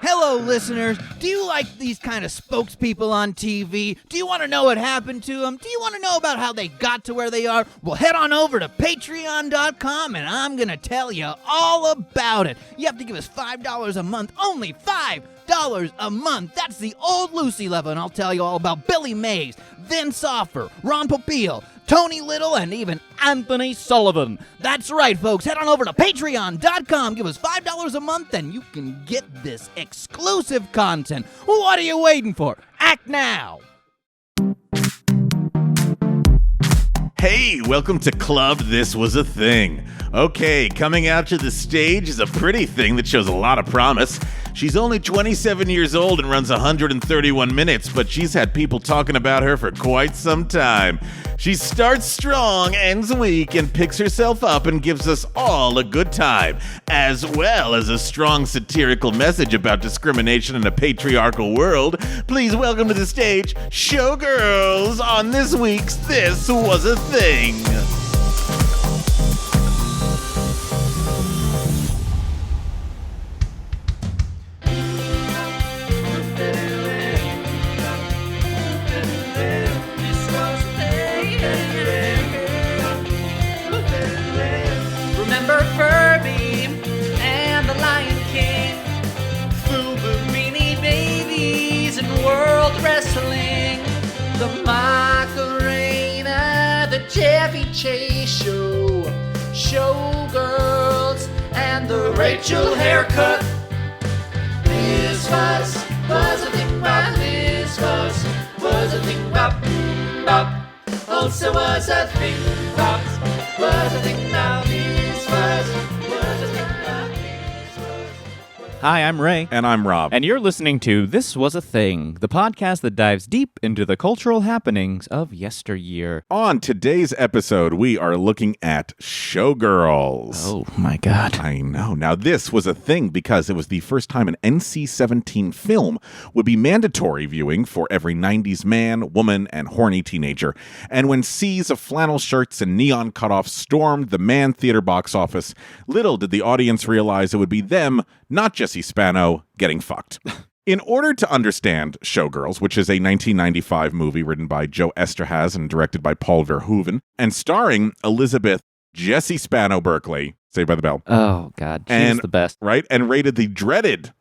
Hello, listeners. Do you like these kind of spokespeople on TV? Do you want to know what happened to them? Do you want to know about how they got to where they are? Well, head on over to patreon.com and I'm going to tell you all about it. You have to give us $5 a month, only $5 a month. That's the old Lucy level, and I'll tell you all about Billy Mays, Vin Soffer, Ron Popeil, Tony Little, and even Anthony Sullivan. That's right, folks. Head on over to patreon.com. Give us $5 a month, and you can get this exclusive content. What are you waiting for? Act now. Hey, welcome to Club This Was a Thing. Okay, coming out to the stage is a pretty thing that shows a lot of promise. She's only 27 years old and runs 131 minutes, but she's had people talking about her for quite some time. She starts strong, ends weak, and picks herself up and gives us all a good time, as well as a strong satirical message about discrimination in a patriarchal world. Please welcome to the stage, Showgirls, on this week's This Was a Thing. The Macarena, the Chevy Chase Show, Showgirls, and the Rachel haircut. This was a thing bop. This was a thing bop. Bop. Also was a thing bop. Was a thing bop. This was a thing bop. Hi, I'm Ray. And I'm Rob. And you're listening to This Was a Thing, the podcast that dives deep into the cultural happenings of yesteryear. On today's episode, we are looking at Showgirls. Oh, my God. I know. Now, this was a thing because it was the first time an NC-17 film would be mandatory viewing for every 90s man, woman, and horny teenager. And when seas of flannel shirts and neon cutoffs stormed the Man Theater box office, little did the audience realize it would be them, not Jessie Spano, getting fucked. In order to understand Showgirls, which is a 1995 movie written by Joe Eszterhaz and directed by Paul Verhoeven, and starring Elizabeth Jessie Spano Berkeley, Saved by the Bell. Oh, God. She's the best. Right? And rated the dreaded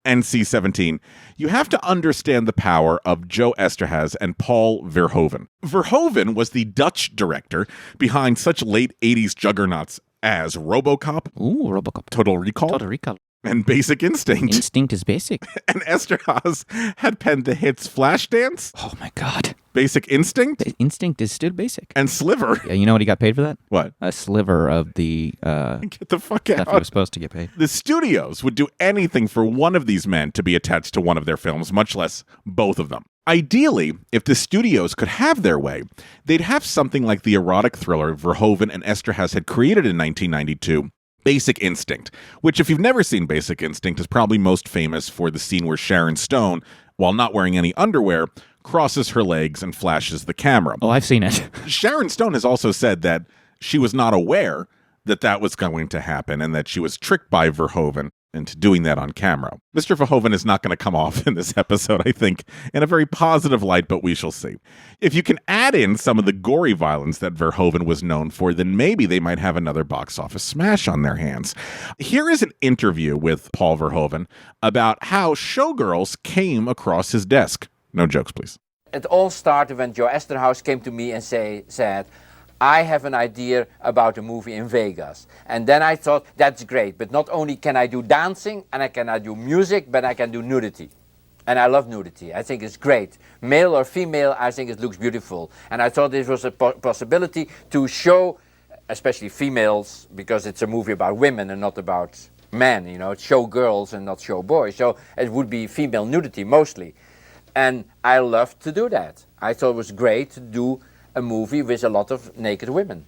NC-17. You have to understand the power of Joe Eszterhaz and Paul Verhoeven. Verhoeven was the Dutch director behind such late 80s juggernauts as RoboCop. Ooh, RoboCop. Total Recall. Total Recall. And Basic Instinct. Instinct is basic. And Eszterhaz had penned the hits Flashdance. Oh, my God. Basic Instinct. Instinct is still basic. And Sliver. Yeah, you know what he got paid for that? What? A sliver of the Get the fuck out. stuff he was supposed to get paid. The studios would do anything for one of these men to be attached to one of their films, much less both of them. Ideally, if the studios could have their way, they'd have something like the erotic thriller Verhoeven and Eszterhaz had created in 1992, Basic Instinct, which, if you've never seen Basic Instinct, is probably most famous for the scene where Sharon Stone, while not wearing any underwear, crosses her legs and flashes the camera. Oh, I've seen it. Sharon Stone has also said that she was not aware that that was going to happen and that she was tricked by Verhoeven into doing that on camera. Mr. Verhoeven is not going to come off in this episode, I think, in a very positive light, but we shall see. If you can add in some of the gory violence that Verhoeven was known for, then maybe they might have another box office smash on their hands. Here is an interview with Paul Verhoeven about how Showgirls came across his desk. No jokes, please. It all started when Joe Eszterhaz came to me and said, I have an idea about a movie in Vegas. And then I thought, that's great, but not only can I do dancing and I cannot do music, but I can do nudity. And I love nudity. I think it's great. Male or female, I think it looks beautiful. And I thought this was a possibility to show, especially females, because it's a movie about women and not about men, you know, it's show girls and not show boys. So it would be female nudity mostly. And I loved to do that. I thought it was great to do a movie with a lot of naked women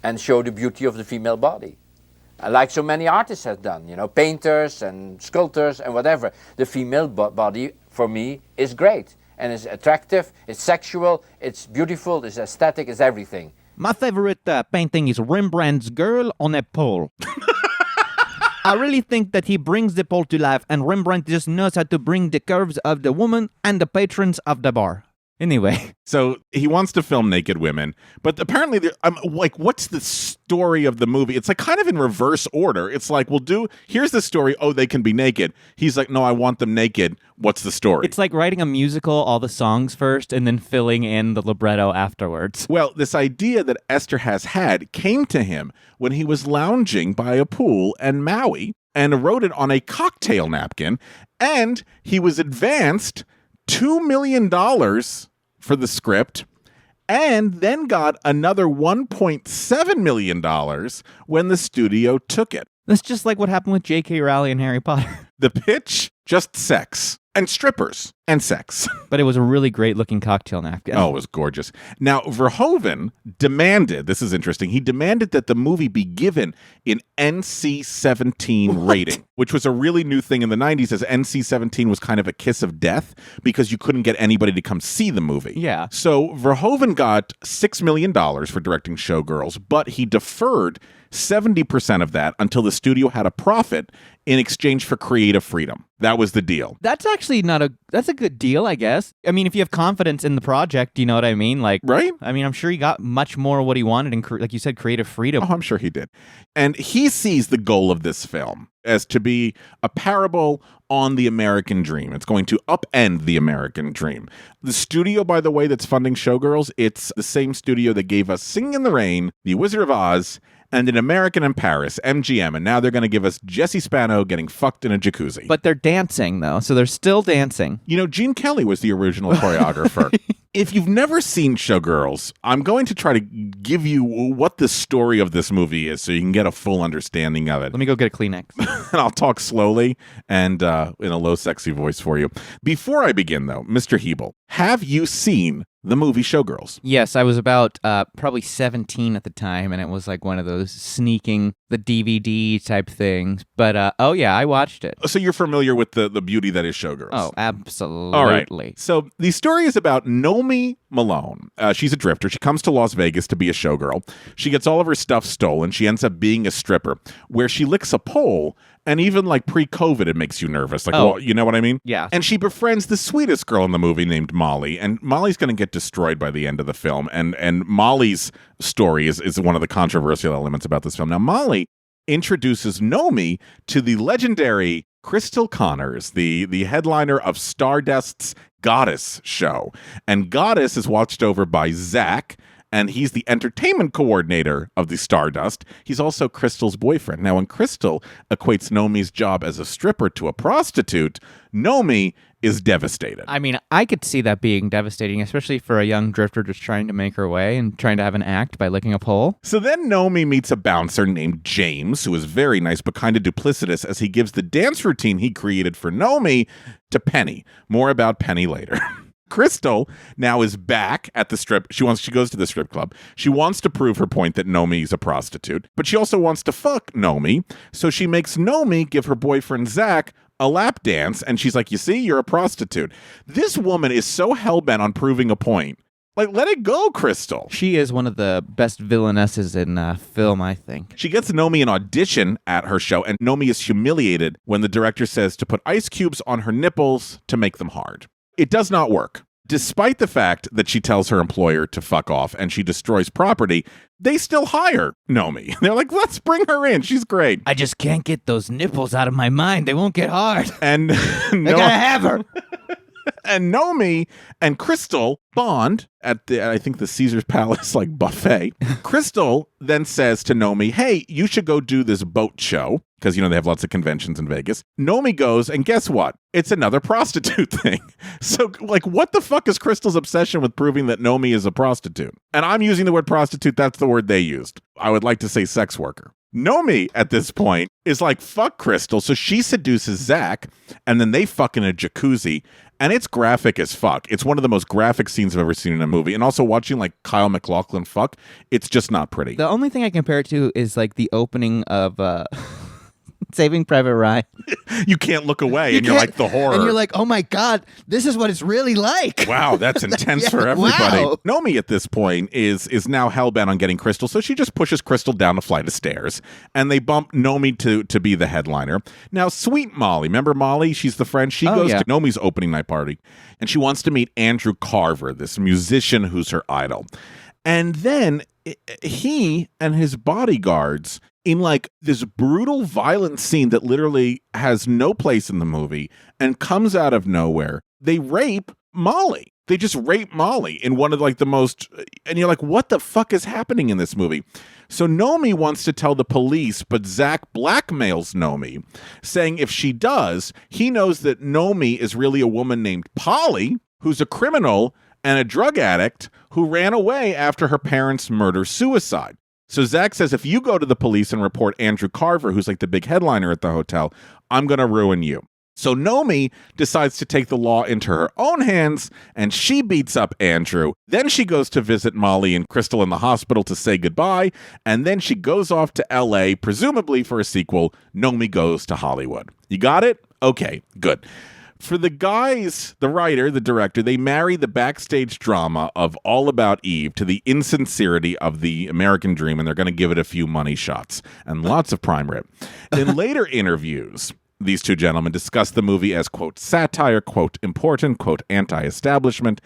and show the beauty of the female body. Like so many artists have done, you know, painters and sculptors and whatever. The female body, for me, is great. And it's attractive, it's sexual, it's beautiful, it's aesthetic, it's everything. My favorite painting is Rembrandt's Girl on a Pole. I really think that he brings the pole to life, and Rembrandt just knows how to bring the curves of the woman and the patrons of the bar. Anyway. So he wants to film naked women, but apparently, I'm like, what's the story of the movie? It's like kind of in reverse order. It's like, here's the story. Oh, they can be naked. He's like, no, I want them naked. What's the story? It's like writing a musical, all the songs first, and then filling in the libretto afterwards. Well, this idea that Eszterhaz had came to him when he was lounging by a pool in Maui and wrote it on a cocktail napkin, and he was advanced $2 million for the script, and then got another $1.7 million when the studio took it. That's just like what happened with J.K. Rowling and Harry Potter. The pitch, just sex. And strippers. And sex. But it was a really great-looking cocktail napkin. Oh, it was gorgeous. Now, Verhoeven demanded, this is interesting, he demanded that the movie be given an NC-17 rating, which was a really new thing in the 90s, as NC-17 was kind of a kiss of death because you couldn't get anybody to come see the movie. Yeah. So Verhoeven got $6 million for directing Showgirls, but he deferred 70% of that until the studio had a profit in exchange for creative freedom. That was the deal. That's actually that's a good deal, I guess. I mean, if you have confidence in the project, you know what I mean? Like, right? I mean, I'm sure he got much more what he wanted and, like you said, creative freedom. Oh, I'm sure he did. And he sees the goal of this film as to be a parable on the American dream. It's going to upend the American dream. The studio, by the way, that's funding Showgirls, it's the same studio that gave us Singing in the Rain, The Wizard of Oz, and An American in Paris, MGM, and now they're going to give us Jessie Spano getting fucked in a jacuzzi. But they're dancing, though, so they're still dancing. You know, Gene Kelly was the original choreographer. If you've never seen Showgirls, I'm going to try to give you what the story of this movie is so you can get a full understanding of it. Let me go get a Kleenex. And I'll talk slowly and in a low, sexy voice for you. Before I begin, though, Mr. Hebel, have you seen the movie Showgirls? Yes, I was about probably 17 at the time, and it was like one of those sneaking the DVD type things. But oh yeah, I watched it. So you're familiar with the beauty that is Showgirls? Oh, absolutely. All right. So the story is about Nomi Malone. She's a drifter. She comes to Las Vegas to be a showgirl. She gets all of her stuff stolen. She ends up being a stripper where she licks a pole. And even like pre-COVID, it makes you nervous. Like, well, you know what I mean? Yeah. And she befriends the sweetest girl in the movie named Molly. And Molly's going to get destroyed by the end of the film. And Molly's story is one of the controversial elements about this film. Now, Molly introduces Nomi to the legendary Crystal Connors, the headliner of Stardust's Goddess show. And Goddess is watched over by Zach, and he's the entertainment coordinator of the Stardust. He's also Crystal's boyfriend. Now, when Crystal equates Nomi's job as a stripper to a prostitute, Nomi is devastated. I mean, I could see that being devastating, especially for a young drifter just trying to make her way and trying to have an act by licking a pole. So then Nomi meets a bouncer named James, who is very nice but kind of duplicitous, as he gives the dance routine he created for Nomi to Penny. More about Penny later. Crystal now is back at the strip. She goes to the strip club. She wants to prove her point that Nomi's a prostitute, but she also wants to fuck Nomi. So she makes Nomi give her boyfriend Zach a lap dance, and she's like, you see, you're a prostitute. This woman is so hell-bent on proving a point. Like, let it go, Crystal. She is one of the best villainesses in film, I think. She gets Nomi an audition at her show, and Nomi is humiliated when the director says to put ice cubes on her nipples to make them hard. It does not work. Despite the fact that she tells her employer to fuck off and she destroys property, they still hire Nomi. They're like, let's bring her in. She's great. I just can't get those nipples out of my mind. They won't get hard. And I gotta have her. And Nomi and Crystal bond at I think the Caesar's Palace like buffet. Crystal then says to Nomi, hey, you should go do this boat show. Because, they have lots of conventions in Vegas. Nomi goes, and guess what? It's another prostitute thing. So, like, what the fuck is Crystal's obsession with proving that Nomi is a prostitute? And I'm using the word prostitute. That's the word they used. I would like to say sex worker. Nomi, at this point, is like, fuck Crystal. So she seduces Zach, and then they fuck in a jacuzzi. And it's graphic as fuck. It's one of the most graphic scenes I've ever seen in a movie. And also watching, like, Kyle MacLachlan fuck, it's just not pretty. The only thing I compare it to is, like, the opening of... Saving Private Ryan. You can't look away, and you're like the horror. And you're like, oh my God, this is what it's really like. Wow, that's intense for everybody. Wow. Nomi at this point is now hellbent on getting Crystal, so she just pushes Crystal down a flight of stairs, and they bump Nomi to be the headliner. Now, sweet Molly, remember Molly? She's the friend. She goes to Nomi's opening night party, and she wants to meet Andrew Carver, this musician who's her idol. And then he and his bodyguards, in like this brutal, violent scene that literally has no place in the movie and comes out of nowhere, they rape Molly. They just rape Molly in one of like the most, and you're like, what the fuck is happening in this movie? So Nomi wants to tell the police, but Zach blackmails Nomi, saying if she does, he knows that Nomi is really a woman named Polly, who's a criminal and a drug addict who ran away after her parents' murder-suicide. So Zach says, if you go to the police and report Andrew Carver, who's like the big headliner at the hotel, I'm going to ruin you. So Nomi decides to take the law into her own hands, and she beats up Andrew. Then she goes to visit Molly and Crystal in the hospital to say goodbye, and then she goes off to L.A., presumably for a sequel. Nomi goes to Hollywood. You got it? Okay, good. For the guys, the writer, the director, they marry the backstage drama of All About Eve to the insincerity of the American dream, and they're going to give it a few money shots and lots of prime rib. In later interviews, these two gentlemen discuss the movie as, quote, satire, quote, important, quote, anti-establishment.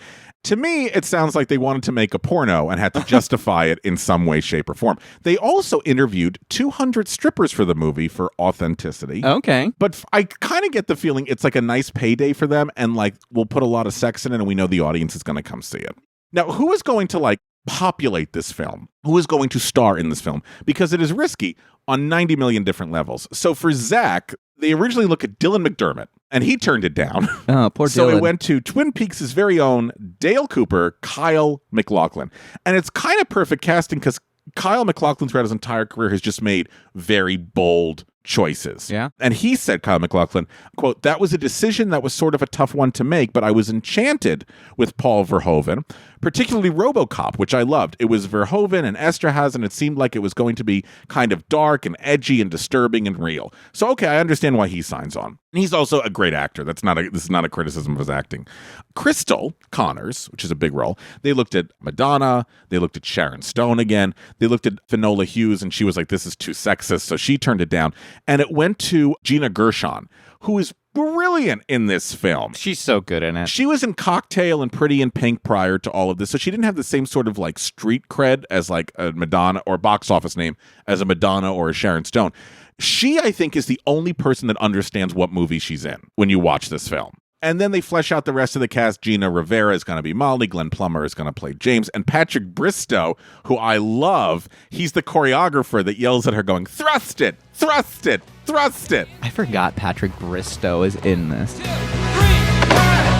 To me, it sounds like they wanted to make a porno and had to justify it in some way, shape, or form. They also interviewed 200 strippers for the movie for authenticity. Okay. But I kind of get the feeling it's like a nice payday for them, and like we'll put a lot of sex in it and we know the audience is going to come see it. Now, who is going to like populate this film? Who is going to star in this film? Because it is risky on 90 million different levels. So for Zach, they originally looked at Dylan McDermott, and he turned it down. Oh, poor Dylan. So it went to Twin Peaks' very own Dale Cooper, Kyle MacLachlan. And it's kind of perfect casting because Kyle MacLachlan throughout his entire career has just made very bold choices. Yeah. And he said, Kyle MacLachlan, quote, that was a decision that was sort of a tough one to make, but I was enchanted with Paul Verhoeven, particularly RoboCop, which I loved. It was Verhoeven and Eszterhaz, and it seemed like it was going to be kind of dark and edgy and disturbing and real. So, okay, I understand why he signs on. And he's also a great actor. This is not a criticism of his acting. Crystal Connors, which is a big role, they looked at Madonna, they looked at Sharon Stone again, they looked at Finola Hughes, and she was like, this is too sexist, so she turned it down. And it went to Gina Gershon, who is brilliant in this film. She's so good in it. She was in Cocktail and Pretty in Pink prior to all of this, so she didn't have the same sort of like street cred as like a Madonna, or box office name as a Madonna or a Sharon Stone. She, I think, is the only person that understands what movie she's in when you watch this film. And then they flesh out the rest of the cast. Gina Rivera is going to be Molly. Glenn Plummer is going to play James. And Patrick Bristow, who I love, he's the choreographer that yells at her going, thrust it, thrust it, thrust it. I forgot Patrick Bristow is in this. 2, 3, 1,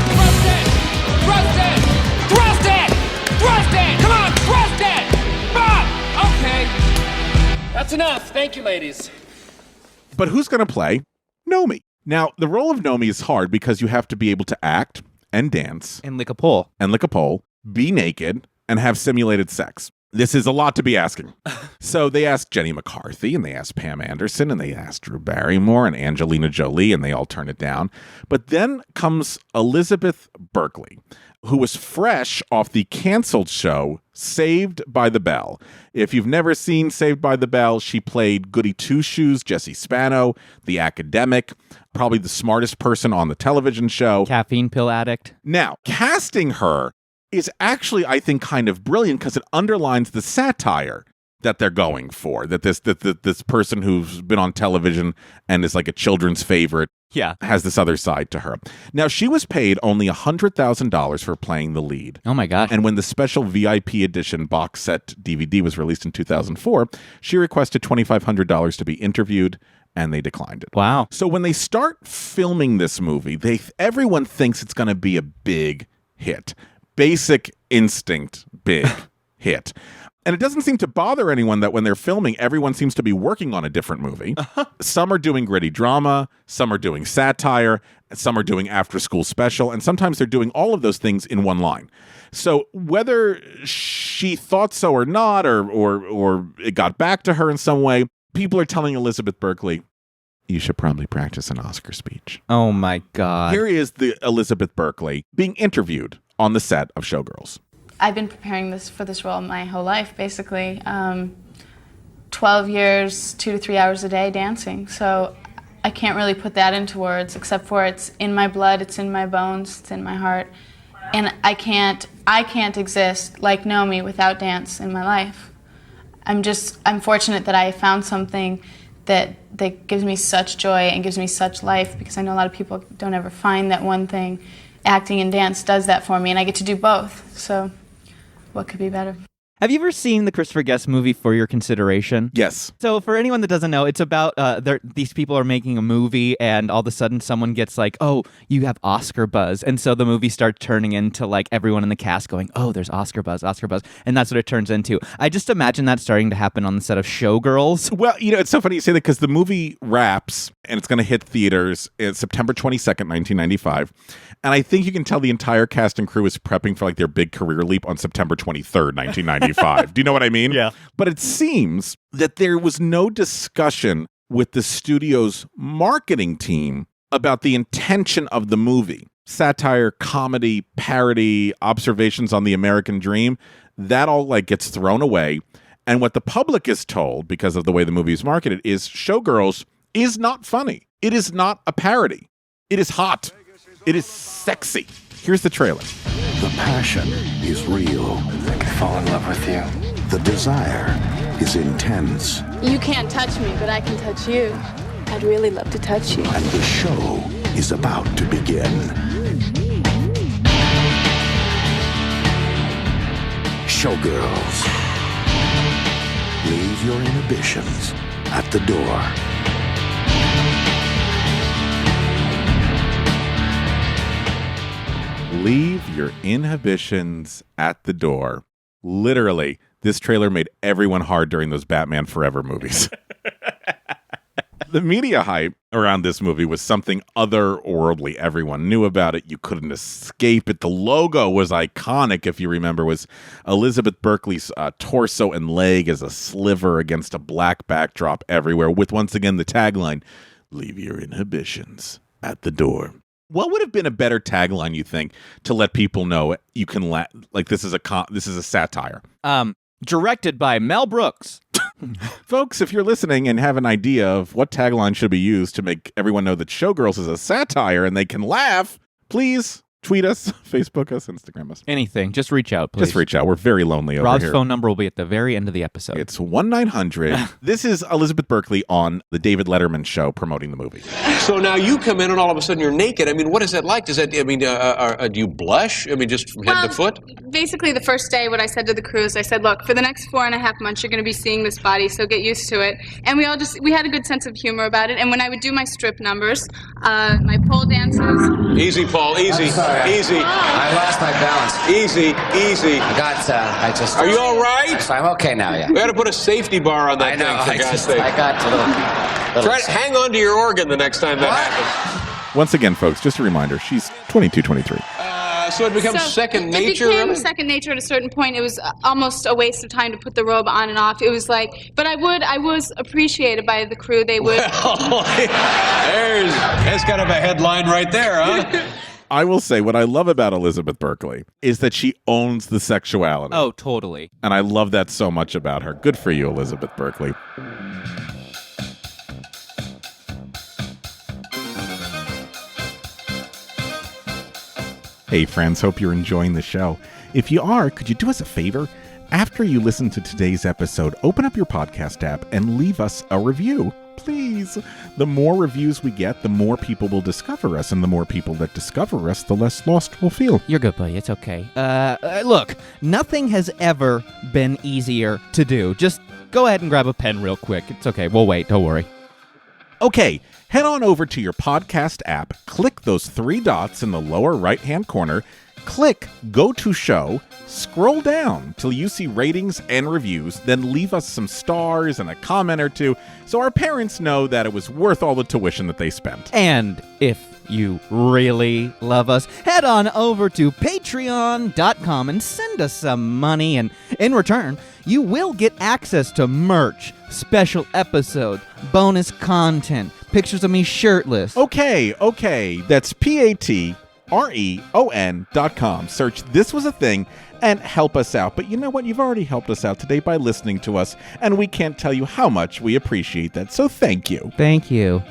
thrust it, thrust it, thrust it, thrust it, come on, thrust it, okay. That's enough, thank you, ladies. But who's going to play Nomi? Now, the role of Nomi is hard because you have to be able to act and dance And lick a pole. and lick a pole, be naked, and have simulated sex. This is a lot to be asking. So they asked Jenny McCarthy, and they asked Pam Anderson, and they asked Drew Barrymore and Angelina Jolie, and they all turned it down. But then comes Elizabeth Berkley, who was fresh off the canceled show Saved by the Bell. If you've never seen Saved by the Bell, she played Goody Two-Shoes, Jessie Spano, the academic, probably the smartest person on the television show. Caffeine pill addict. Now, casting her is actually, I think, kind of brilliant because it underlines the satire that they're going for, that this person who's been on television and is like a children's favorite has this other side to her. Now, she was paid only $100,000 for playing the lead. Oh my gosh. And when the special VIP edition box set DVD was released in 2004, she requested $2,500 to be interviewed, and they declined it. Wow. So when they start filming this movie, everyone thinks it's going to be a big hit. Basic Instinct, big hit. And it doesn't seem to bother anyone that when they're filming, everyone seems to be working on a different movie. Some are doing gritty drama, some are doing satire, some are doing after-school special, and sometimes they're doing all of those things in one line. So whether she thought so or not, or it got back to her in some way, people are telling Elizabeth Berkley, you should probably practice an Oscar speech. Oh my God. Here is the Elizabeth Berkley being interviewed on the set of Showgirls. I've been preparing for this role my whole life, basically. 12 years, 2 to 3 hours a day dancing. So I can't really put that into words, except for it's in my blood, it's in my bones, it's in my heart. And I can't exist like Nomi without dance in my life. I'm fortunate that I found something that gives me such joy and gives me such life, because I know a lot of people don't ever find that one thing. Acting and dance does that for me, and I get to do both. So what could be better? Have you ever seen the Christopher Guest movie For Your Consideration? Yes. So for anyone that doesn't know, it's about these people are making a movie, and all of a sudden someone gets like, oh, you have Oscar buzz. And so the movie starts turning into like everyone in the cast going, oh, there's Oscar buzz. And that's what it turns into. I just imagine that starting to happen on the set of Showgirls. Well, it's so funny you say that because the movie wraps and it's going to hit theaters September 22nd, 1995. And I think you can tell the entire cast and crew is prepping for like their big career leap on September 23rd, 1995. Do you know what I mean? Yeah. But it seems that there was no discussion with the studio's marketing team about the intention of the movie. Satire, comedy, parody, observations on the American dream, that all like gets thrown away. And what the public is told, because of the way the movie is marketed, is Showgirls is not funny. It is not a parody. It is hot. It is sexy. Here's the trailer. The passion is real. I could fall in love with you. The desire is intense. You can't touch me, but I can touch you. I'd really love to touch you. And the show is about to begin. Showgirls. Leave your inhibitions at the door. Leave your inhibitions at the door. Literally, this trailer made everyone hard during those Batman Forever movies. The media hype around this movie was something otherworldly. Everyone knew about it. You couldn't escape it. The logo was iconic, if you remember, was Elizabeth Berkley's torso and leg as a sliver against a black backdrop everywhere, with once again the tagline, leave your inhibitions at the door. What would have been a better tagline, you think, to let people know you can like this is a satire? Directed by Mel Brooks. Folks, if you're listening and have an idea of what tagline should be used to make everyone know that Showgirls is a satire and they can laugh, please tweet us, Facebook us, Instagram us. Anything. Just reach out, please. Just reach out. We're very lonely over Rob's here. phone number will be at the very end of the episode. It's 1-900. This is Elizabeth Berkley on the David Letterman show promoting the movie. So now you come in and all of a sudden you're naked. I mean, what is that like? Does that, I mean, do you blush? I mean, just from head to foot? Basically, the first day, what I said to the crew is, I said, look, for the next 4.5 months, you're going to be seeing this body, so get used to it. And we had a good sense of humor about it. And when I would do my strip numbers, my pole dances. Easy, Paul, easy, easy. I lost my balance. Easy, easy. I just... Are you all right? I'm okay now, yeah. We got to put a safety bar on that I know, thing, for God's sake. I got a little Try to hang on to your organ the next time that happens. Once again, folks, just a reminder, she's 22, 23. So it becomes second nature, It became really? second nature at a certain point. It was almost a waste of time to put the robe on and off. It was like, but I was appreciated by the crew. They would. Well, that's kind of a headline right there, huh? I will say what I love about Elizabeth Berkley is that she owns the sexuality. Oh, totally. And I love that so much about her. Good for you, Elizabeth Berkley. Hey friends, hope you're enjoying the show. If you are, could you do us a favor? After you listen to today's episode, open up your podcast app and leave us a review. Please. The more reviews we get, the more people will discover us, and the more people that discover us, the less lost we'll feel. You're good, buddy. It's okay. Look, nothing has ever been easier to do. Just go ahead and grab a pen real quick. It's okay. We'll wait. Don't worry. Okay, head on over to your podcast app, click those 3 dots in the lower right-hand corner, click Go to Show, scroll down till you see ratings and reviews, then leave us some stars and a comment or two so our parents know that it was worth all the tuition that they spent. And if you really love us, head on over to patreon.com and send us some money, and in return, you will get access to merch, special episodes, bonus content, pictures of me shirtless. Okay. That's patreon.com. Search This Was a Thing and help us out. But you know what? You've already helped us out today by listening to us, and we can't tell you how much we appreciate that. So thank you. Thank you.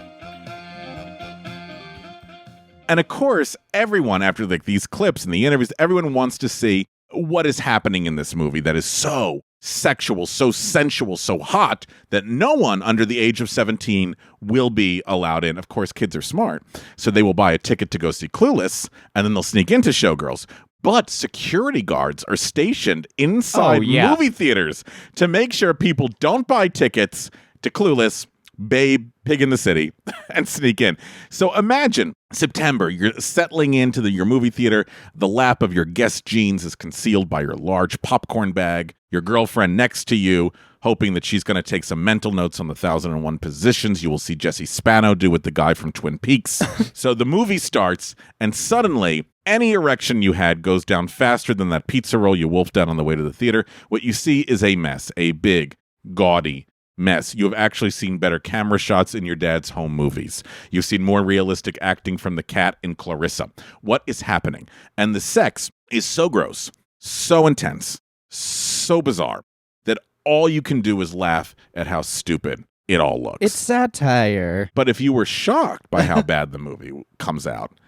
And of course, everyone, after these clips and the interviews, everyone wants to see what is happening in this movie that is so sexual, so sensual, so hot that no one under the age of 17 will be allowed in. Of course, kids are smart, so they will buy a ticket to go see Clueless, and then they'll sneak into Showgirls. But security guards are stationed inside movie theaters to make sure people don't buy tickets to Clueless, Babe, Pig in the City, and sneak in. So imagine September, you're settling into your movie theater. The lap of your Guess jeans is concealed by your large popcorn bag. Your girlfriend next to you, hoping that she's going to take some mental notes on the 1001 positions you will see Jessie Spano do with the guy from Twin Peaks. So the movie starts, and suddenly any erection you had goes down faster than that pizza roll you wolfed down on the way to the theater. What you see is a mess, a big, gaudy mess. You have actually seen better camera shots in your dad's home movies. You've seen more realistic acting from the cat in Clarissa. What is happening? And the sex is so gross, so intense, so bizarre that all you can do is laugh at how stupid it all looks. It's satire. But if you were shocked by how bad the movie comes out,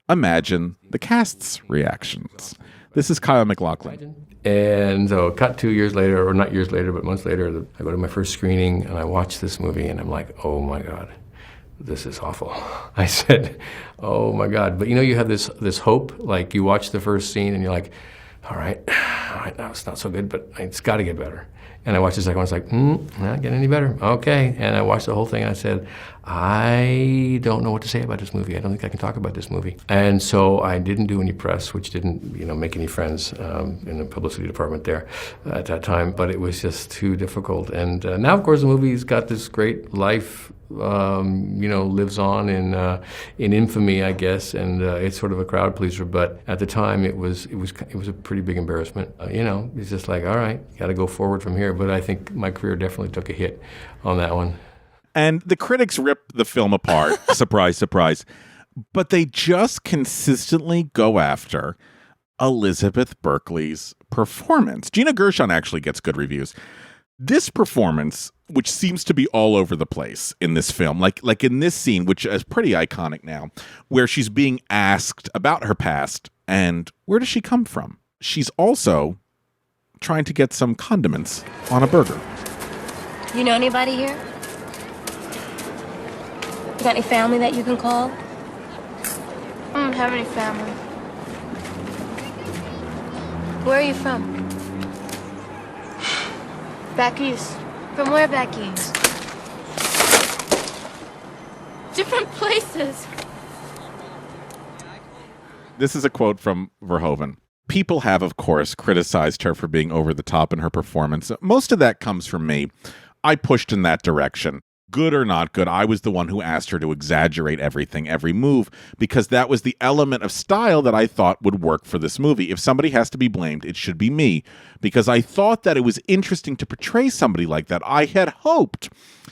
imagine the cast's reactions. This is Kyle MacLachlan. And so cut 2 years later, or not years later, but months later, I go to my first screening and I watch this movie and I'm like, oh my God, this is awful. I said, oh my God. But you know, you have this hope, like you watch the first scene and you're like, all right, now it's not so good, but it's got to get better. And I watched the second one, it's like, not getting any better. Okay. And I watched the whole thing and I said, I don't know what to say about this movie. I don't think I can talk about this movie. And so I didn't do any press, which didn't, make any friends in the publicity department there at that time. But it was just too difficult. And now, of course, the movie's got this great life, lives on in infamy, I guess. And it's sort of a crowd pleaser. But at the time, it was a pretty big embarrassment. It's just like, all right, got to go forward from here. But I think my career definitely took a hit on that one. And the critics rip the film apart, surprise, surprise, but they just consistently go after Elizabeth Berkley's performance. Gina Gershon actually gets good reviews. This performance, which seems to be all over the place in this film, like in this scene, which is pretty iconic now, where she's being asked about her past and where does she come from? She's also trying to get some condiments on a burger. You know anybody here? You got any family that you can call? I don't have any family. Where are you from? Back east. From where back east? Different places. This is a quote from Verhoeven. People have, of course, criticized her for being over the top in her performance. Most of that comes from me. I pushed in that direction. Good or not good, I was the one who asked her to exaggerate everything, every move, because that was the element of style that I thought would work for this movie. If somebody has to be blamed, it should be me, because I thought that it was interesting to portray somebody like that. I had hoped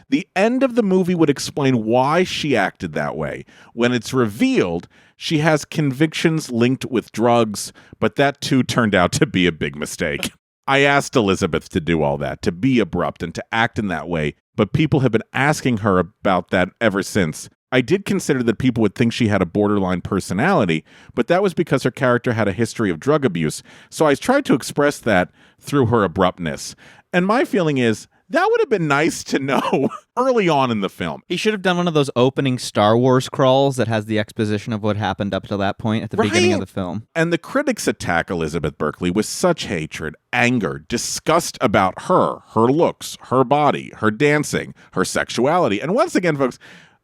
the end of the movie would explain why she acted that way. When it's revealed, she has convictions linked with drugs, but that too turned out to be a big mistake. I asked Elizabeth to do all that, to be abrupt and to act in that way, but people have been asking her about that ever since. I did consider that people would think she had a borderline personality, but that was because her character had a history of drug abuse, so I tried to express that through her abruptness. And my feeling is, that would have been nice to know early on in the film. He should have done one of those opening Star Wars crawls that has the exposition of what happened up to that point at the beginning of the film. And the critics attack Elizabeth Berkley with such hatred, anger, disgust about her looks, her body, her dancing, her sexuality. And once again, folks,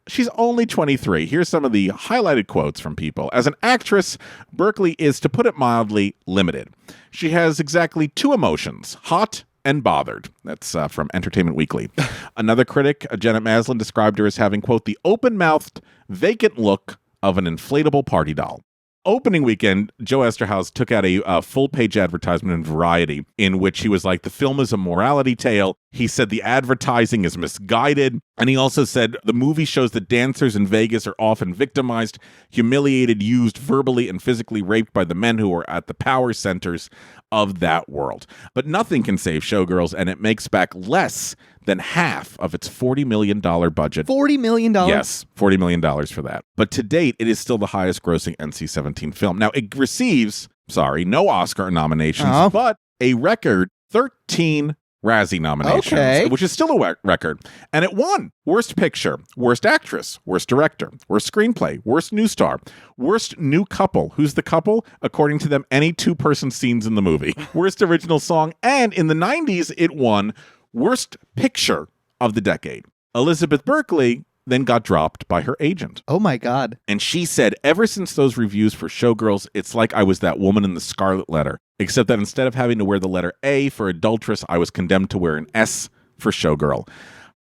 she's only 23. Here's some of the highlighted quotes from people. As an actress, Berkley is, to put it mildly, limited. She has exactly two emotions, hot and bothered. That's from Entertainment Weekly. Another critic, Janet Maslin, described her as having, quote, the open-mouthed, vacant look of an inflatable party doll. Opening weekend, Joe Eszterhaz took out a full-page advertisement in Variety in which he was like, the film is a morality tale. He said the advertising is misguided. And he also said the movie shows that dancers in Vegas are often victimized, humiliated, used, verbally and physically raped by the men who are at the power centers of that world. But nothing can save Showgirls, and it makes back less than half of its $40 million budget. $40 million? Yes, $40 million for that. But to date, it is still the highest grossing NC-17 film. Now, it receives, no Oscar nominations, but a record 13 Razzie nominations, which is still a record. And it won Worst Picture, Worst Actress, Worst Director, Worst Screenplay, Worst New Star, Worst New Couple. Who's the couple? According to them, any two-person scenes in the movie. Worst Original Song. And in the 90s, it won Worst Picture of the Decade. Elizabeth Berkley then got dropped by her agent. Oh my God. And she said, ever since those reviews for Showgirls, it's like I was that woman in the Scarlet Letter, except that instead of having to wear the letter A for adulteress, I was condemned to wear an S for Showgirl.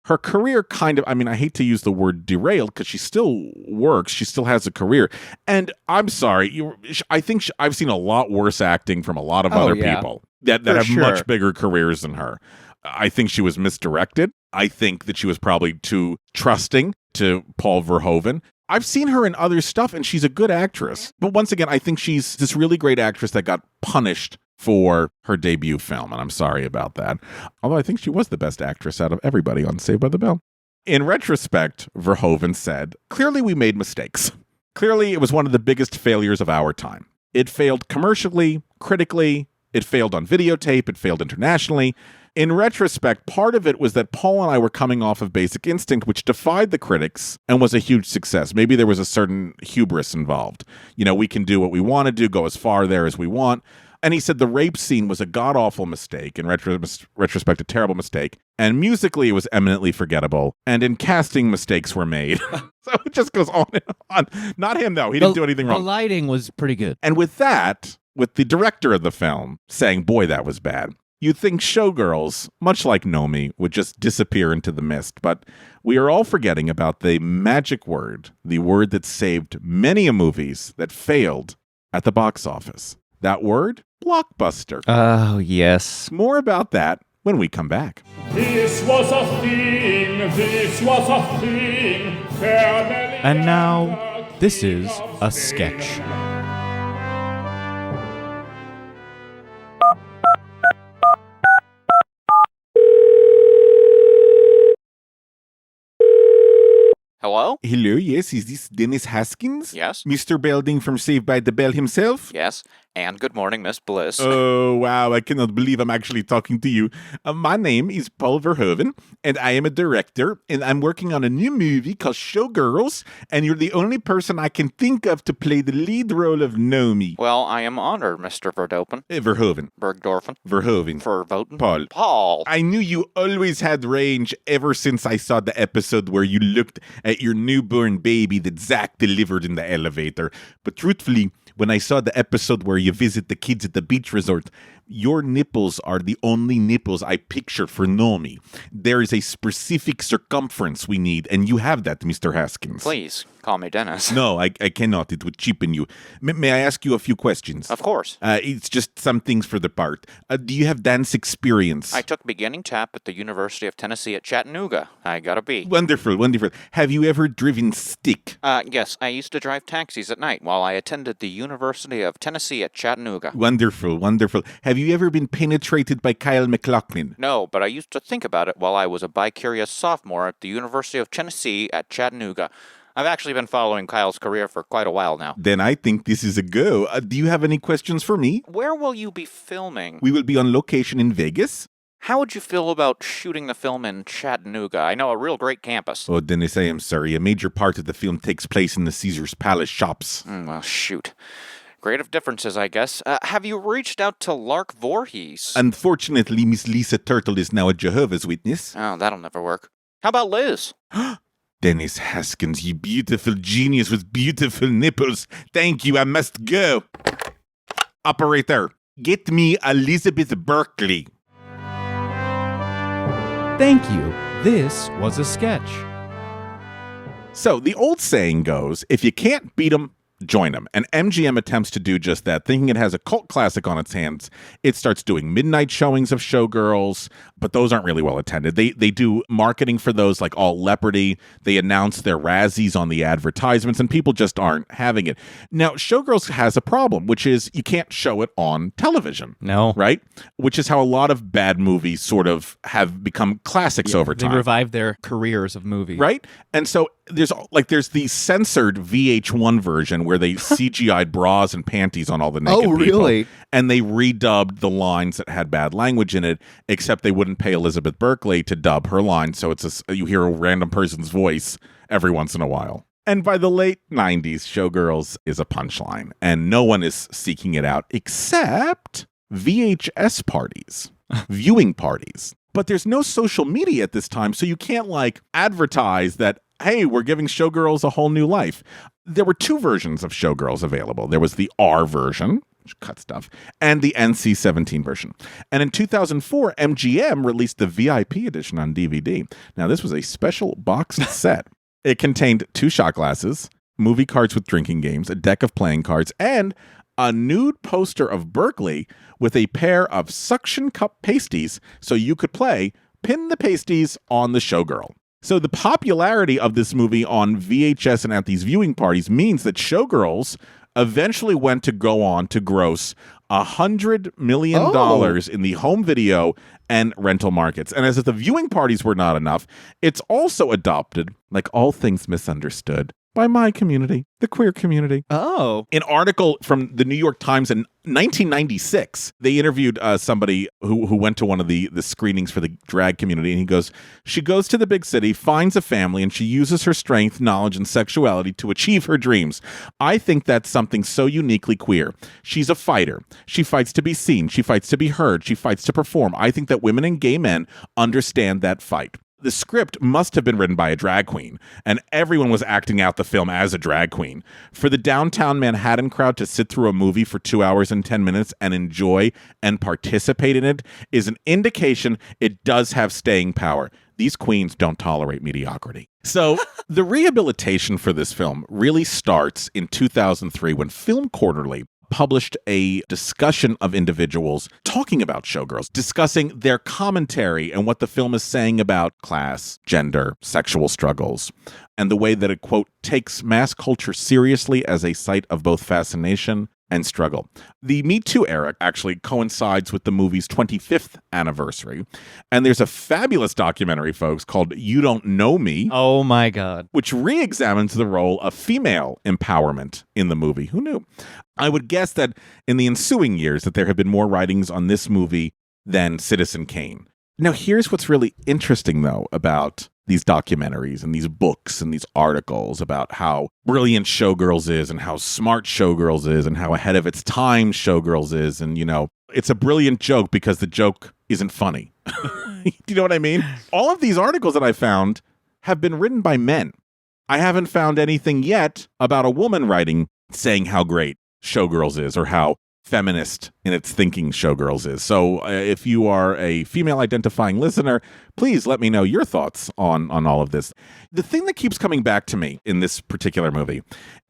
Her career I hate to use the word derailed because she still works. She still has a career. And I'm sorry, I think I've seen a lot worse acting from a lot of other people that have much bigger careers than her. I think she was misdirected. I think that she was probably too trusting to Paul Verhoeven. I've seen her in other stuff, and she's a good actress. But once again, I think she's this really great actress that got punished for her debut film, and I'm sorry about that. Although I think she was the best actress out of everybody on Saved by the Bell. In retrospect, Verhoeven said, clearly we made mistakes. Clearly it was one of the biggest failures of our time. It failed commercially, critically, it failed on videotape, it failed internationally. In retrospect, part of it was that Paul and I were coming off of Basic Instinct, which defied the critics and was a huge success. Maybe there was a certain hubris involved. We can do what we want to do, go as far there as we want. And he said the rape scene was a god-awful mistake, in retrospect, a terrible mistake. And musically, it was eminently forgettable. And in casting, mistakes were made. So it just goes on and on. Not him, though. He didn't do anything wrong. The lighting was pretty good. And with that, with the director of the film saying, boy, that was bad, you'd think Showgirls, much like Nomi, would just disappear into the mist. But we are all forgetting about the magic word, the word that saved many a movies that failed at the box office. That word? Blockbuster. Oh, yes. More about that when we come back. This was a thing, this was a thing. And now, this is a sketch. Hello? Hello, yes, is this Dennis Haskins? Yes. Mr. Belding from Saved by the Bell himself? Yes. And good morning, Miss Bliss. Oh, wow, I cannot believe I'm actually talking to you. My name is Paul Verhoeven, and I am a director, and I'm working on a new movie called Showgirls, and you're the only person I can think of to play the lead role of Nomi. Well, I am honored, Mr. Verdopen. Verhoeven. Bergdorfen. Verhoeven. Vervoten. Paul. Paul. I knew you always had range ever since I saw the episode where you looked at your newborn baby that Zach delivered in the elevator. But truthfully, when I saw the episode where you visit the kids at the beach resort, your nipples are the only nipples I pictured for Nomi. There is a specific circumference we need, and you have that, Mr. Haskins. Please, call me Dennis. No, I cannot. It would cheapen you. May I ask you a few questions? Of course. It's just some things for the part. Do you have dance experience? I took beginning tap at the University of Tennessee at Chattanooga. I got a B. Wonderful, wonderful. Have you ever driven stick? Yes, I used to drive taxis at night while I attended the University of Tennessee at Chattanooga. Wonderful, wonderful. Have you ever been penetrated by Kyle MacLachlan? No, but I used to think about it while I was a bi-curious sophomore at the University of Tennessee at Chattanooga. I've actually been following Kyle's career for quite a while now. Then I think this is a go. Do you have any questions for me? Where will you be filming? We will be on location in Vegas. How would you feel about shooting the film in Chattanooga? I know a real great campus. Oh, Dennis, I am sorry. A major part of the film takes place in the Caesar's Palace shops. Well, shoot. Creative differences, I guess. Have you reached out to Lark Voorhees? Unfortunately, Miss Lisa Turtle is now a Jehovah's Witness. Oh, that'll never work. How about Liz? Dennis Haskins, you beautiful genius with beautiful nipples. Thank you, I must go. Operator, get me Elizabeth Berkley. Thank you. This was a sketch. So the old saying goes, if you can't beat 'em, join them. And MGM attempts to do just that, thinking it has a cult classic on its hands. It starts doing midnight showings of Showgirls, but those aren't really well attended. They do marketing for those like all Leopardy. They announce their Razzies on the advertisements, and people just aren't having it. Now, Showgirls has a problem, which is you can't show it on television. No. Right? Which is how a lot of bad movies sort of have become classics over time. They revived their careers of movies. Right? And so there's the censored VH1 version where they CGI'd bras and panties on all the naked people. Really? And they redubbed the lines that had bad language in it, except they wouldn't pay Elizabeth Berkley to dub her lines, so you hear a random person's voice every once in a while. And by the late 90s, Showgirls is a punchline, and no one is seeking it out except VHS parties, viewing parties. But there's no social media at this time, so you can't advertise that, hey, we're giving Showgirls a whole new life. There were two versions of Showgirls available. There was the R version, which cut stuff, and the NC-17 version. And in 2004, MGM released the VIP edition on DVD. Now, this was a special boxed set. It contained 2 shot glasses, movie cards with drinking games, a deck of playing cards, and a nude poster of Berkeley with a pair of suction cup pasties so you could play Pin the Pasties on the Showgirl. So the popularity of this movie on VHS and at these viewing parties means that Showgirls eventually went to go on to gross $100 million in the home video and rental markets. And as if the viewing parties were not enough, it's also adopted, like all things misunderstood, by my community, the queer community. Oh. An article from the New York Times in 1996, they interviewed somebody who went to one of the screenings for the drag community, and he goes, she goes to the big city, finds a family, and she uses her strength, knowledge, and sexuality to achieve her dreams. I think that's something so uniquely queer. She's a fighter. She fights to be seen. She fights to be heard. She fights to perform. I think that women and gay men understand that fight. The script must have been written by a drag queen, and everyone was acting out the film as a drag queen. For the downtown Manhattan crowd to sit through a movie for 2 hours and 10 minutes and enjoy and participate in it is an indication it does have staying power. These queens don't tolerate mediocrity. So the rehabilitation for this film really starts in 2003 when Film Quarterly published a discussion of individuals talking about Showgirls, discussing their commentary and what the film is saying about class, gender, sexual struggles, and the way that it, quote, takes mass culture seriously as a site of both fascination and struggle. The Me Too era actually coincides with the movie's 25th anniversary, and there's a fabulous documentary, folks, called You Don't Know Me. Oh my God. Which re-examines the role of female empowerment in the movie. Who knew? I would guess that in the ensuing years that there have been more writings on this movie than Citizen Kane. Now, here's what's really interesting, though, about these documentaries and these books and these articles about how brilliant Showgirls is and how smart Showgirls is and how ahead of its time Showgirls is. And, you know, it's a brilliant joke because the joke isn't funny. Do you know what I mean? All of these articles that I found have been written by men. I haven't found anything yet about a woman writing saying how great Showgirls is or how feminist in its thinking Showgirls is. So if you are a female identifying listener, please let me know your thoughts on all of this. The thing that keeps coming back to me in this particular movie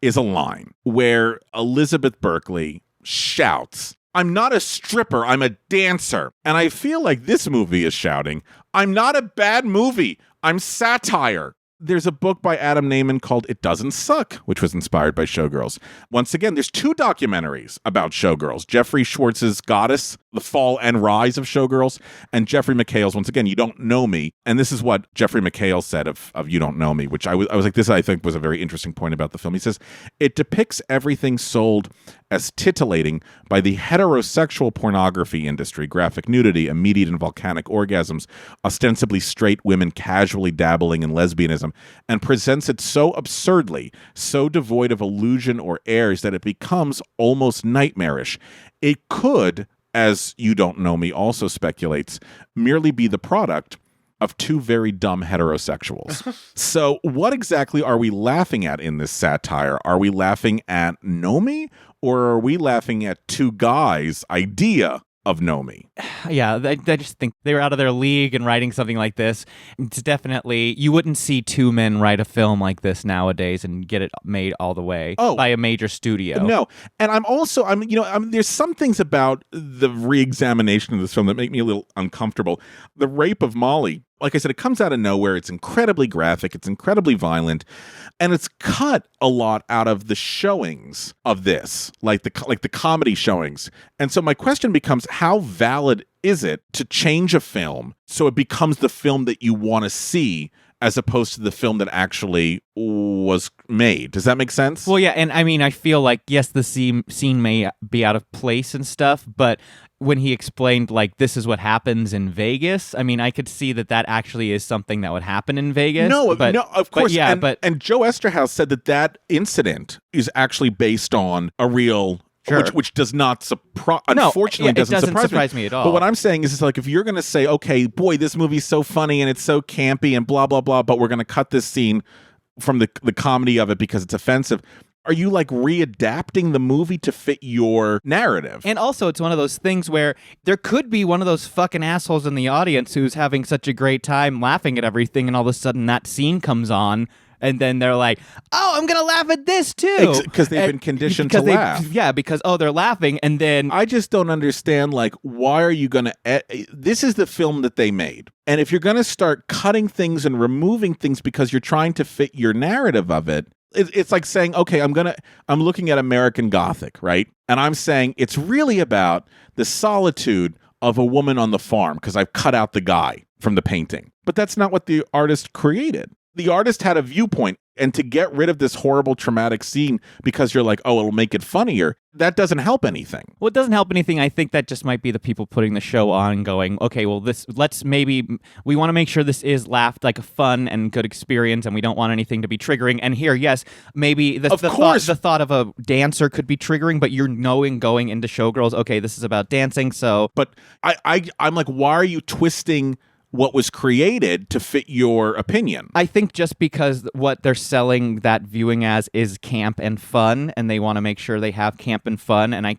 is a line where Elizabeth Berkley shouts, "I'm not a stripper, I'm a dancer." And I feel like this movie is shouting, "I'm not a bad movie, I'm satire." There's a book by Adam Naiman called It Doesn't Suck, which was inspired by Showgirls. Once again, there's 2 documentaries about Showgirls. Jeffrey Schwartz's Goddess, The Fall and Rise of Showgirls, and Jeffrey McHale's, once again, You Don't Know Me. And this is what Jeffrey McHale said of You Don't Know Me, which I was like, this I think was a very interesting point about the film. He says, it depicts everything sold as titillating by the heterosexual pornography industry, graphic nudity, immediate and volcanic orgasms, ostensibly straight women casually dabbling in lesbianism, and presents it so absurdly, so devoid of illusion or airs that it becomes almost nightmarish. It could, as You Don't Know Me also speculates, merely be the product of 2 very dumb heterosexuals. So what exactly are we laughing at in this satire? Are we laughing at Know Me? Or are we laughing at 2 guys' idea of Nomi. Yeah, I just think they were out of their league in writing something like this. It's definitely, you wouldn't see two men write a film like this nowadays and get it made all the way by a major studio. No, and there's some things about the re-examination of this film that make me a little uncomfortable. The rape of Molly, like I said, it comes out of nowhere. It's incredibly graphic. It's incredibly violent, and it's cut a lot out of the showings of this, like the comedy showings. And so my question becomes, how valid is it to change a film so it becomes the film that you want to see, as opposed to the film that actually was made? Does that make sense? Well, yeah, and I mean, I feel like, yes, the scene may be out of place and stuff, but when he explained, like, this is what happens in Vegas, I mean, I could see that actually is something that would happen in Vegas. No, of course. And Joe Eszterhaz said that incident is actually based on a real... Sure. Which does not unfortunately doesn't surprise me at all. But what I'm saying is, it's like, if you're going to say, okay, boy, this movie's so funny and it's so campy and blah, blah, blah, but we're going to cut this scene from the comedy of it because it's offensive, are you like readapting the movie to fit your narrative? And also, it's one of those things where there could be one of those fucking assholes in the audience who's having such a great time laughing at everything, and all of a sudden that scene comes on, and then they're like, oh, I'm going to laugh at this too. Because they've been conditioned to laugh. Yeah, because, they're laughing, and then... I just don't understand, like, why are you going to... This is the film that they made. And if you're going to start cutting things and removing things because you're trying to fit your narrative of it, it's like saying, okay, I'm looking at American Gothic, right? And I'm saying it's really about the solitude of a woman on the farm because I've cut out the guy from the painting. But that's not what the artist created. The artist had a viewpoint, and to get rid of this horrible traumatic scene because you're like, oh, it'll make it funnier, that doesn't help anything. Well, it doesn't help anything. I think that just might be the people putting the show on going, okay, well, we want to make sure this is laughed like a fun and good experience, and we don't want anything to be triggering. And here, yes, maybe the thought of a dancer could be triggering, but you're knowing going into Showgirls, okay, this is about dancing, so... But I'm like, why are you twisting what was created to fit your opinion? I think just because what they're selling that viewing as is camp and fun, and they want to make sure they have camp and fun, and I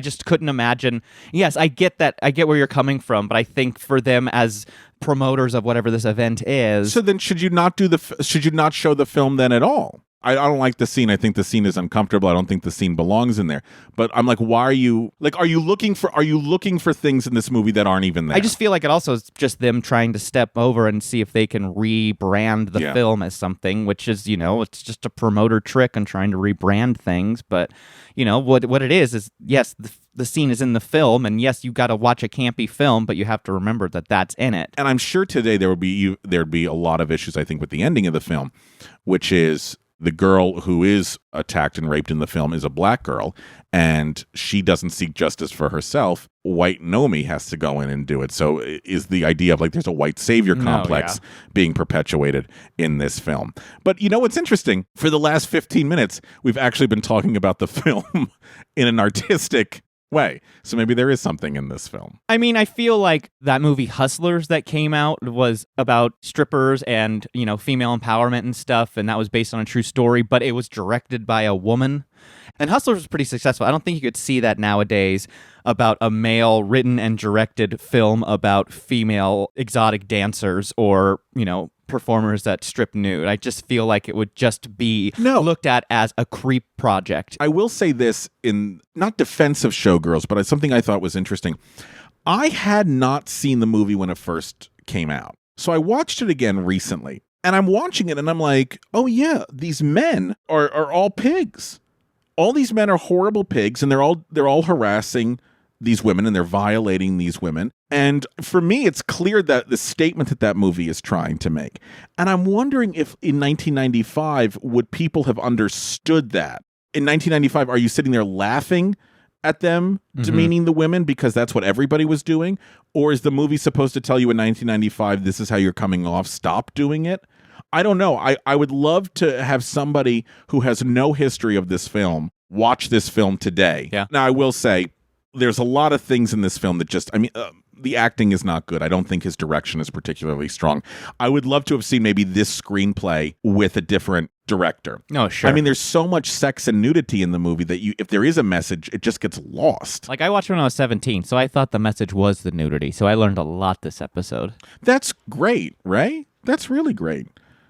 just couldn't imagine. Yes, I get that. I get where you're coming from, but I think for them as promoters of whatever this event is... So then should you not show the film then at all? I don't like the scene. I think the scene is uncomfortable. I don't think the scene belongs in there. But I'm like, why are you looking for things in this movie that aren't even there? I just feel like it also is just them trying to step over and see if they can rebrand the film as something, which is, it's just a promoter trick and trying to rebrand things. But, what it is yes, the scene is in the film, and yes, you got to watch a campy film, but you have to remember that that's in it. And I'm sure today there'd be a lot of issues, I think, with the ending of the film, which is the girl who is attacked and raped in the film is a black girl, and she doesn't seek justice for herself. White Nomi has to go in and do it. So is the idea of like there's a white savior complex being perpetuated in this film. But what's interesting? For the last 15 minutes, we've actually been talking about the film in an artistic way. So maybe there is something in this film. I mean, I feel like that movie Hustlers that came out was about strippers and, female empowerment and stuff, and that was based on a true story, but it was directed by a woman. And Hustlers was pretty successful. I don't think you could see that nowadays about a male written and directed film about female exotic dancers or, performers that strip nude. I just feel like it would just be looked at as a creep project. I will say this in not defense of Showgirls, but it's something I thought was interesting. I had not seen the movie when it first came out. So I watched it again recently, and I'm watching it and I'm like, oh yeah, these men are all pigs. All these men are horrible pigs, and they're all harassing these women, and they're violating these women. And for me, it's clear that the statement that movie is trying to make. And I'm wondering if in 1995, would people have understood that? In 1995, are you sitting there laughing at them demeaning the women because that's what everybody was doing? Or is the movie supposed to tell you in 1995, this is how you're coming off, stop doing it? I don't know. I would love to have somebody who has no history of this film watch this film today. Yeah. Now, I will say, there's a lot of things in this film that the acting is not good. I don't think his direction is particularly strong. I would love to have seen maybe this screenplay with a different director. No, sure. I mean, there's so much sex and nudity in the movie that if there is a message, it just gets lost. Like, I watched when I was 17, so I thought the message was the nudity. So I learned a lot this episode. That's great, Ray. That's really great.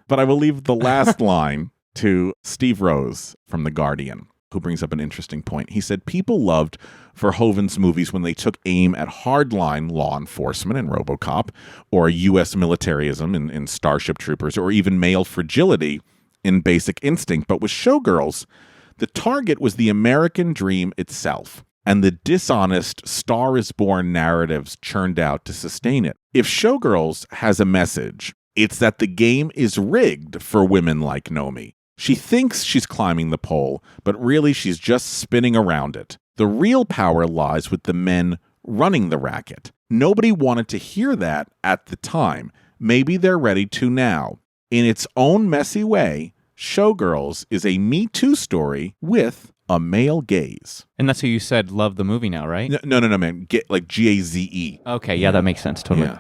But I will leave the last line to Steve Rose from The Guardian, who brings up an interesting point. He said, people loved Verhoeven's movies when they took aim at hardline law enforcement in RoboCop, or U.S. militarism in Starship Troopers, or even male fragility in Basic Instinct. But with Showgirls, the target was the American dream itself, and the dishonest Star is Born narratives churned out to sustain it. If Showgirls has a message, it's that the game is rigged for women like Nomi. She thinks she's climbing the pole, but really she's just spinning around it. The real power lies with the men running the racket. Nobody wanted to hear that at the time. Maybe they're ready to now. In its own messy way, Showgirls is a Me Too story with a male gaze. And that's who you said love the movie now, right? No, man. Get like Gaze. Okay, yeah, that makes sense. Totally. Yeah.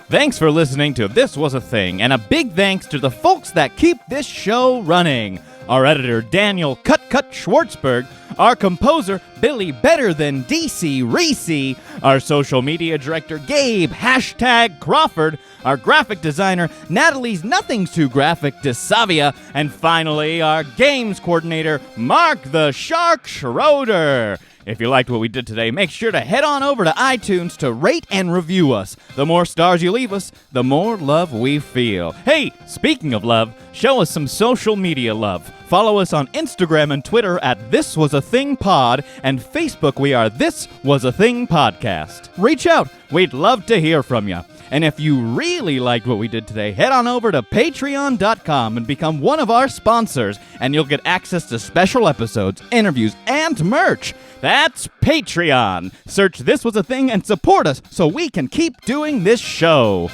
Thanks for listening to This Was a Thing, and a big thanks to the folks that keep this show running. Our editor, Daniel Cut Schwartzberg, our composer, Billy Better Than DC Reese, our social media director, Gabe #Crawford, our graphic designer, Natalie's Nothing's Too Graphic DeSavia, and finally, our games coordinator, Mark the Shark Schroeder. If you liked what we did today, make sure to head on over to iTunes to rate and review us. The more stars you leave us, the more love we feel. Hey, speaking of love, show us some social media love. Follow us on Instagram and Twitter at This Was a Thing Pod, and Facebook we are This Was a Thing Podcast. Reach out. We'd love to hear from you. And if you really liked what we did today, head on over to patreon.com and become one of our sponsors, and you'll get access to special episodes, interviews, and merch. That's Patreon. Search This Was a Thing and support us so we can keep doing this show.